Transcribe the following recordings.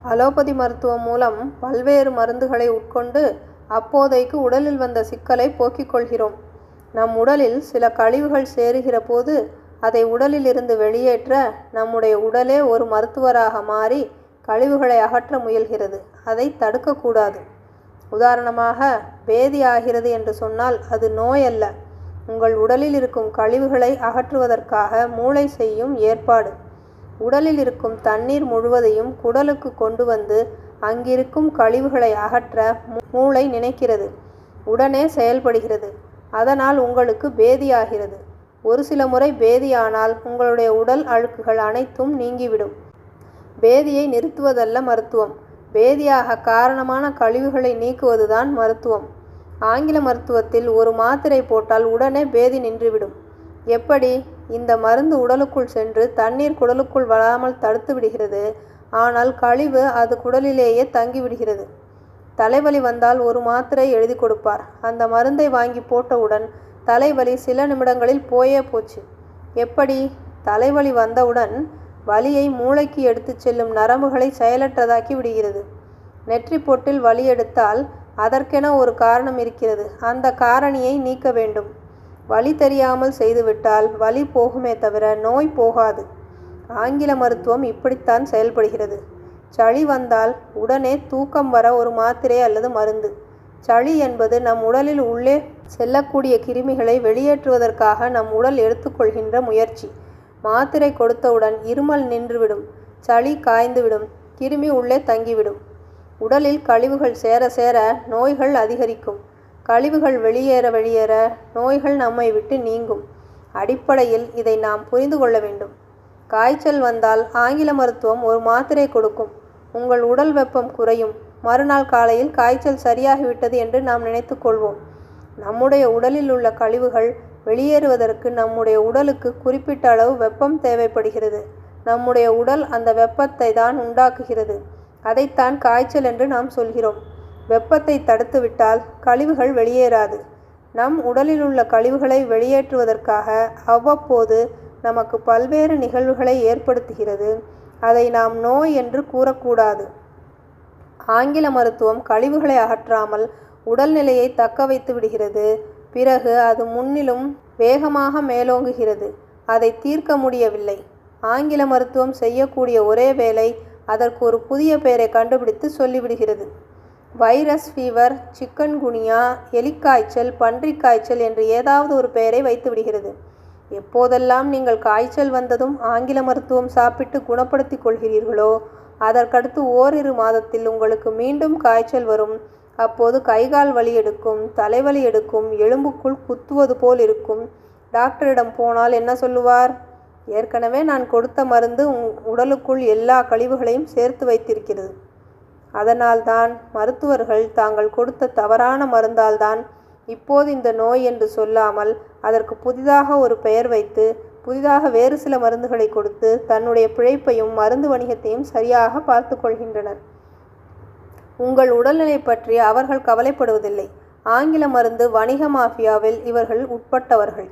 Allopathy மருத்துவம் மூலம் பல்வேறு மருந்துகளை உட்கொண்டு அப்போதைக்கு உடலில் வந்த சிக்கலை போக்கிக் கொள்கிறோம். நம் உடலில் சில கழிவுகள் சேருகிற போது அதை உடலில் இருந்து வெளியேற்ற நம்முடைய உடலே ஒரு மருத்துவராக மாறி கழிவுகளை அகற்ற முயல்கிறது. அதை தடுக்கக்கூடாது. உதாரணமாக, பேதி ஆகிறது என்று சொன்னால் அது நோய் அல்ல, உங்கள் உடலில் இருக்கும் கழிவுகளை அகற்றுவதற்காக மூளை செய்யும் ஏற்பாடு. உடலில் இருக்கும் தண்ணீர் முழுவதையும் குடலுக்கு கொண்டு வந்து அங்கிருக்கும் கழிவுகளை அகற்ற மூளை நினைக்கிறது. உடனே செயல்படுகிறது. அதனால் உங்களுக்கு பேதியாகிறது. ஒரு சில முறை பேதியானால் உங்களுடைய உடல் அழுக்குகள் அனைத்தும் நீங்கிவிடும். பேதியை நிறுத்துவதல்ல மருத்துவம், பேதியாக காரணமான கழிவுகளை நீக்குவதுதான் மருத்துவம். ஆங்கில மருத்துவத்தில் ஒரு மாத்திரை போட்டால் உடனே பேதி நின்றுவிடும். எப்படி? இந்த மருந்து உடலுக்குள் சென்று தண்ணீர் குடலுக்குள் வராமல் தடுத்து விடுகிறது. ஆனால் கழிவு அது குடலிலேயே தங்கிவிடுகிறது. தலைவலி வந்தால் ஒரு மாத்திரை எழுதி கொடுப்பார். அந்த மருந்தை வாங்கி போட்டவுடன் தலைவலி சில நிமிடங்களில் போயே போச்சு. எப்படி? தலைவலி வந்தவுடன் வலியை மூளைக்கு எடுத்து செல்லும் நரம்புகளை செயலற்றதாக்கி விடுகிறது. நெற்றி பொட்டில் வலி எடுத்தால் அதற்கென ஒரு காரணம் இருக்கிறது. அந்த காரணியை நீக்க வேண்டும். வலி தெரியாமல் செய்துவிட்டால் வலி போகுமே தவிர நோய் போகாது. ஆங்கில மருத்துவம் இப்படித்தான் செயல்படுகிறது. சளி வந்தால் உடனே தூக்கம் வர ஒரு மாத்திரை அல்லது மருந்து. சளி என்பது நம் உடலில் உள்ளே செல்லக்கூடிய கிருமிகளை வெளியேற்றுவதற்காக நம் உடல் எடுத்துக்கொள்கின்ற முயற்சி. மாத்திரை கொடுத்தவுடன் இருமல் நின்றுவிடும், சளி காய்ந்துவிடும், கிருமி உள்ளே தங்கிவிடும். உடலில் கழிவுகள் சேர சேர நோய்கள் அதிகரிக்கும். கழிவுகள் வெளியேற நோய்கள் நம்மை விட்டு நீங்கும். அடிப்படையில் இதை நாம் புரிந்து கொள்ள வேண்டும். காய்ச்சல் வந்தால் ஆங்கில மருத்துவம் ஒரு மாத்திரை கொடுக்கும். உங்கள் உடல் வெப்பம் குறையும். மறுநாள் காலையில் காய்ச்சல் சரியாகிவிட்டது என்று நாம் நினைத்து கொள்வோம். நம்முடைய உடலில் உள்ள கழிவுகள் வெளியேறுவதற்கு நம்முடைய உடலுக்கு குறிப்பிட்ட அளவு வெப்பம் தேவைப்படுகிறது. நம்முடைய உடல் அந்த வெப்பத்தை தான் உண்டாக்குகிறது. அதைத்தான் காய்ச்சல் என்று நாம் சொல்கிறோம். வெப்பத்தை தடுத்துவிட்டால் கழிவுகள் வெளியேறாது. நம் உடலில் உள்ள கழிவுகளை வெளியேற்றுவதற்காக அவ்வப்போது நமக்கு பல்வேறு நிகழ்வுகளை ஏற்படுத்துகிறது. அதை நாம் நோய் என்று கூறக்கூடாது. ஆங்கில மருத்துவம் கழிவுகளை அகற்றாமல் உடல்நிலையை தக்க வைத்து விடுகிறது. பிறகு அது முன்னிலும் வேகமாக மேலோங்குகிறது. அதை தீர்க்க முடியவில்லை. ஆங்கில மருத்துவம் செய்யக்கூடிய ஒரே வேலை அதற்கு ஒரு புதிய பெயரை கண்டுபிடித்து சொல்லிவிடுகிறது. வைரஸ் ஃபீவர், சிக்கன் குனியா, எலிக்காய்ச்சல், பன்றிக் காய்ச்சல் என்று ஏதாவது ஒரு பெயரை வைத்து விடுகிறது. எப்போதெல்லாம் நீங்கள் காய்ச்சல் வந்ததும் ஆங்கில மருத்துவம் சாப்பிட்டு குணப்படுத்தி கொள்கிறீர்களோ அதற்கடுத்து ஓரிரு மாதத்தில் உங்களுக்கு மீண்டும் காய்ச்சல் வரும். அப்போது கைகால் வலி எடுக்கும், தலைவலி எடுக்கும், எலும்புக்குள் குத்துவது போல் இருக்கும். டாக்டரிடம் போனால் என்ன சொல்லுவார்? ஏற்கனவே நான் கொடுத்த மருந்து உடலுக்குள் எல்லா கழிவுகளையும் சேர்த்து வைத்திருக்கிறது. அதனால்தான் மருத்துவர்கள் தாங்கள் கொடுத்த தவறான மருந்தால்தான் இப்போது இந்த நோய் என்று சொல்லாமல் அதற்கு புதிதாக ஒரு பெயர் வைத்து புதிதாக வேறு சில மருந்துகளை கொடுத்து தன்னுடைய பிழைப்பையும் மருந்து வணிகத்தையும் சரியாக பார்த்து கொள்கின்றனர். உங்கள் உடல்நிலை பற்றி அவர்கள் கவலைப்படுவதில்லை. ஆங்கில மருந்து வணிக மாஃபியாவில் இவர்கள் உட்பட்டவர்கள்.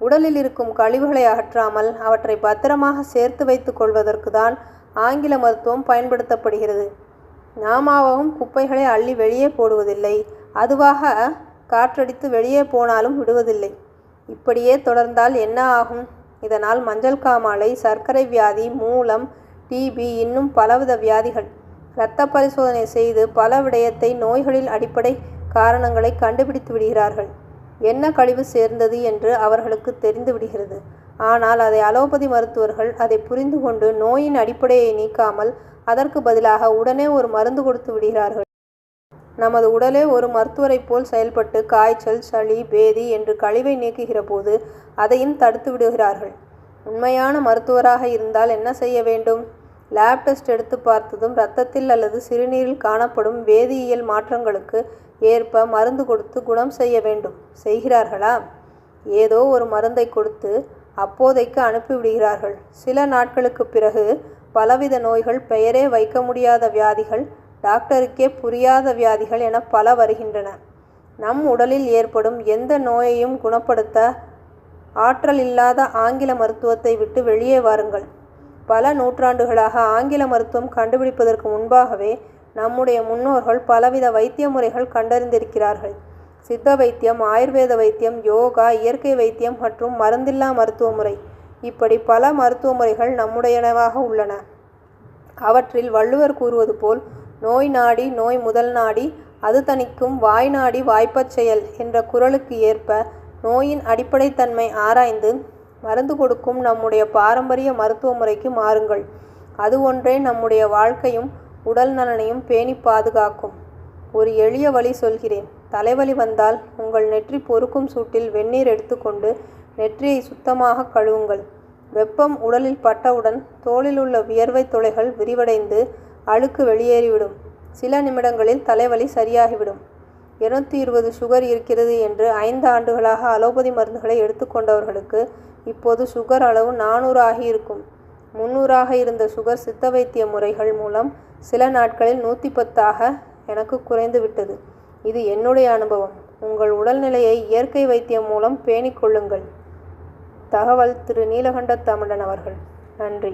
உடலில் இருக்கும் கழிவுகளை அகற்றாமல் அவற்றை பத்திரமாக சேர்த்து வைத்து கொள்வதற்கு தான் ஆங்கில மருத்துவம் பயன்படுத்தப்படுகிறது. நாமாவும் குப்பைகளை அள்ளி வெளியே போடுவதில்லை. அதுவாக காற்றடித்து வெளியே போனாலும் விடுவதில்லை. இப்படியே தொடர்ந்தால் என்ன ஆகும்? இதனால் மஞ்சள் காமாலை, சர்க்கரை வியாதி, மூலம், டிபி, இன்னும் பலவித வியாதிகள். இரத்த பரிசோதனை செய்து பல விடயத்தை நோய்களில் அடிப்படை காரணங்களை கண்டுபிடித்து விடுகிறார்கள். என்ன கழிவு சேர்ந்தது என்று அவர்களுக்கு தெரிந்து விடுகிறது. ஆனால் அதை அலோபதி மருத்துவர்கள் அதை புரிந்து கொண்டு நோயின் அடிப்படையை நீக்காமல் அதற்கு பதிலாக உடனே ஒரு மருந்து கொடுத்து விடுகிறார்கள். நமது உடலே ஒரு மருத்துவரைப் போல் செயல்பட்டு காய்ச்சல், சளி, பேதி என்று கழிவை நீக்குகிற போது அதையும் தடுத்து விடுகிறார்கள். உண்மையான மருத்துவராக இருந்தால் என்ன செய்ய வேண்டும்? லேப் டெஸ்ட் எடுத்து பார்த்ததும் இரத்தத்தில் அல்லது சிறுநீரில் காணப்படும் வேதியியல் மாற்றங்களுக்கு ஏற்ப மருந்து கொடுத்து குணம் செய்ய வேண்டும். செய்கிறார்களா? ஏதோ ஒரு மருந்தை கொடுத்து அப்போதைக்கு அனுப்பிவிடுகிறார்கள். சில நாட்களுக்கு பிறகு பலவித நோய்கள், பெயரே வைக்க முடியாத வியாதிகள், டாக்டருக்கே புரியாத வியாதிகள் என பல வருகின்றன. நம் உடலில் ஏற்படும் எந்த நோயையும் குணப்படுத்த ஆற்றல் இல்லாத ஆங்கில மருத்துவத்தை விட்டு வெளியே வாருங்கள். பல நூற்றாண்டுகளாக ஆங்கில மருத்துவம் கண்டுபிடிப்பதற்கு முன்பாகவே நம்முடைய முன்னோர்கள் பலவித வைத்திய முறைகள் கண்டறிந்திருக்கிறார்கள். சித்த வைத்தியம், ஆயுர்வேத வைத்தியம், யோகா, இயற்கை வைத்தியம் மற்றும் மருந்தில்லா மருத்துவ முறை, இப்படி பல மருத்துவ முறைகள் நம்முடையனவாக உள்ளன. அவற்றில் வள்ளுவர் கூறுவது போல் நோய் நாடி நோய் முதல் நாடி அது தணிக்கும் வாய் நாடி வாய்ப்பச் செயல் என்ற குறளுக்கு ஏற்ப நோயின் அடிப்படைத்தன்மை ஆராய்ந்து மருந்து கொடுக்கும் நம்முடைய பாரம்பரிய மருத்துவ முறைக்கு மாறுங்கள். அது ஒன்றே நம்முடைய வாழ்க்கையும் உடல் நலனையும் பேணி பாதுகாக்கும். ஒரு எளிய வழி சொல்கிறேன். தலைவலி வந்தால் உங்கள் நெற்றி பொறுக்கும் சூட்டில் வெந்நீர் எடுத்துக்கொண்டு நெற்றியை சுத்தமாக கழுவுங்கள். வெப்பம் உடலில் பட்டவுடன் தோலில் உள்ள வியர்வை துளைகள் விரிவடைந்து அழுக்கு வெளியேறிவிடும். சில நிமிடங்களில் தலைவலி சரியாகிவிடும். 220 சுகர் இருக்கிறது என்று 5 ஆண்டுகளாக அலோபதி மருந்துகளை எடுத்துக்கொண்டவர்களுக்கு இப்போது சுகர் அளவு 400 ஆகியிருக்கும். 300 இருந்த சுகர் சித்த வைத்திய முறைகள் மூலம் சில நாட்களில் 110 எனக்கு குறைந்து விட்டது. இது என்னுடைய அனுபவம். உங்கள் உடல்நிலையை இயற்கை வைத்தியம் மூலம் பேணிக் கொள்ளுங்கள். தகவல் திரு நீலகண்ட தமிழன் அவர்கள். நன்றி.